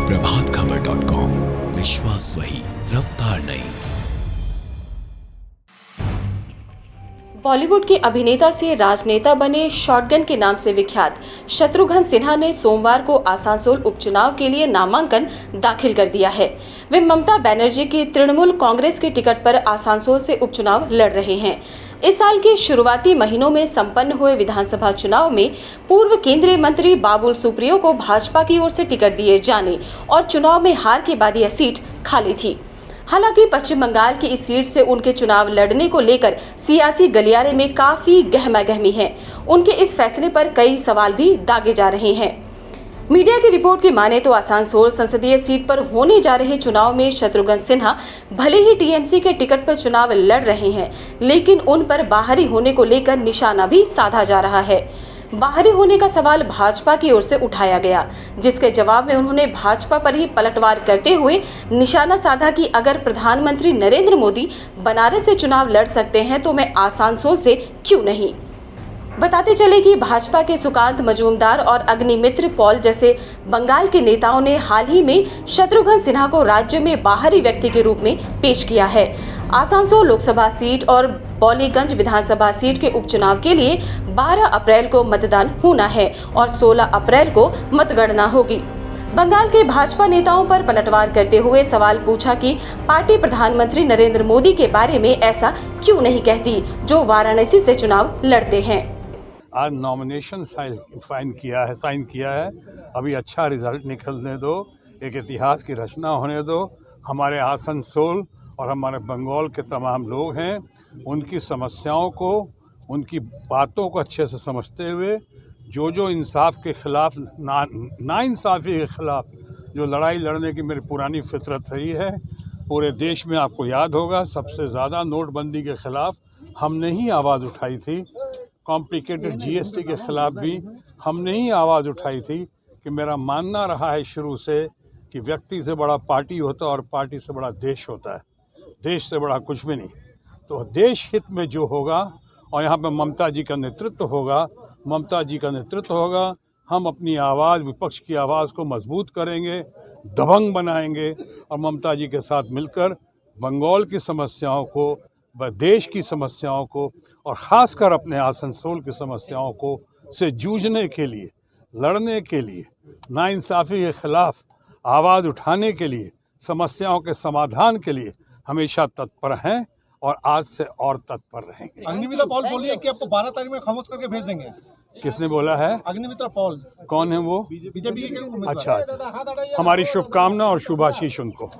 प्रभातखबर.com, विश्वास वही, रफ्तार नहीं। बॉलीवुड के अभिनेता से राजनेता बने शॉटगन के नाम से विख्यात शत्रुघ्न सिन्हा ने सोमवार को आसानसोल उपचुनाव के लिए नामांकन दाखिल कर दिया है। वे ममता बनर्जी की तृणमूल कांग्रेस के टिकट पर आसानसोल से उपचुनाव लड़ रहे हैं। इस साल के शुरुआती महीनों में संपन्न हुए विधानसभा चुनाव में पूर्व केंद्रीय मंत्री बाबुल सुप्रियो को भाजपा की ओर से टिकट दिए जाने और चुनाव में हार के बाद यह सीट खाली थी। हालांकि पश्चिम बंगाल की इस सीट से उनके चुनाव लड़ने को लेकर सियासी गलियारे में काफी गहमागहमी है। उनके इस फैसले पर कई सवाल भी दागे जा रहे हैं। मीडिया की रिपोर्ट की माने तो आसानसोल संसदीय सीट पर होने जा रहे चुनाव में शत्रुघ्न सिन्हा भले ही टीएमसी के टिकट पर चुनाव लड़ रहे हैं, लेकिन उन पर बाहरी होने को लेकर निशाना भी साधा जा रहा है। बाहरी होने का सवाल भाजपा की ओर से उठाया गया, जिसके जवाब में उन्होंने भाजपा पर ही पलटवार करते हुए निशाना साधा कि अगर प्रधानमंत्री नरेंद्र मोदी बनारस से चुनाव लड़ सकते हैं तो मैं आसानसोल से क्यों नहीं। बताते चले कि भाजपा के सुकांत मजूमदार और अग्निमित्र पॉल जैसे बंगाल के नेताओं ने हाल ही में शत्रुघ्न सिन्हा को राज्य में बाहरी व्यक्ति के रूप में पेश किया है। आसानसोल लोकसभा सीट और बॉलीगंज विधानसभा सीट के उपचुनाव के लिए 12 अप्रैल को मतदान होना है और 16 अप्रैल को मतगणना होगी। बंगाल के भाजपा नेताओं पर पलटवार करते हुए सवाल पूछा कि पार्टी प्रधानमंत्री नरेंद्र मोदी के बारे में ऐसा क्यों नहीं कहती जो वाराणसी से चुनाव लड़ते हैं। आज नॉमिनेशन साइन किया है। अभी अच्छा रिजल्ट निकलने दो, एक इतिहास की रचना होने दो। हमारे आसनसोल और हमारे बंगाल के तमाम लोग हैं, उनकी समस्याओं को, उनकी बातों को अच्छे से समझते हुए जो इंसाफ के खिलाफ, नाइंसाफ़ी के खिलाफ जो लड़ाई लड़ने की मेरी पुरानी फितरत रही है, पूरे देश में आपको याद होगा सबसे ज़्यादा नोटबंदी के खिलाफ हमने ही आवाज़ उठाई थी। कॉम्प्लिकेटेड जीएसटी के खिलाफ भी हमने ही आवाज़ उठाई थी कि मेरा मानना रहा है शुरू से कि व्यक्ति से बड़ा पार्टी होता है और पार्टी से बड़ा देश होता है, देश से बड़ा कुछ भी नहीं। तो देश हित में जो होगा, और यहाँ पे ममता जी का नेतृत्व होगा, हम अपनी आवाज़, विपक्ष की आवाज़ को मजबूत करेंगे, दबंग बनाएंगे और ममता जी के साथ मिलकर बंगाल की समस्याओं को, देश की समस्याओं को और ख़ासकर अपने आसनसोल की समस्याओं को से जूझने के लिए, लड़ने के लिए, नाइंसाफ़ी के खिलाफ आवाज़ उठाने के लिए, समस्याओं के समाधान के लिए हमेशा तत्पर हैं और आज से और तत्पर रहेंगे। अग्निमित्र पॉल बोलिए कि आपको 12 तारीख में खामोश करके भेज देंगे। किसने बोला है? अग्निमित्र पॉल। कौन है वो? बीजेपी के उम्मीदवार। अच्छा, हमारी शुभकामना और शुभाशीष उनको।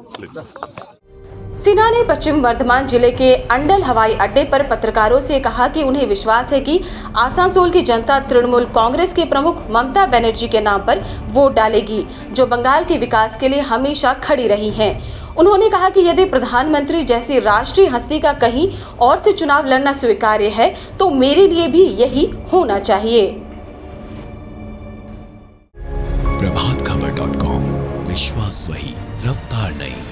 सिन्हा ने पश्चिम वर्धमान जिले के अंडल हवाई अड्डे पर पत्रकारों से कहा कि उन्हें विश्वास है कि आसानसोल की जनता तृणमूल कांग्रेस के प्रमुख ममता बनर्जी के नाम पर वोट डालेगी, जो बंगाल के विकास के लिए हमेशा खड़ी रही हैं। उन्होंने कहा कि यदि प्रधानमंत्री जैसी राष्ट्रीय हस्ती का कहीं और से चुनाव लड़ना स्वीकार्य है तो मेरे लिए भी यही होना चाहिए। प्रभातखबर.com, विश्वास वही, रफ्तार नहीं।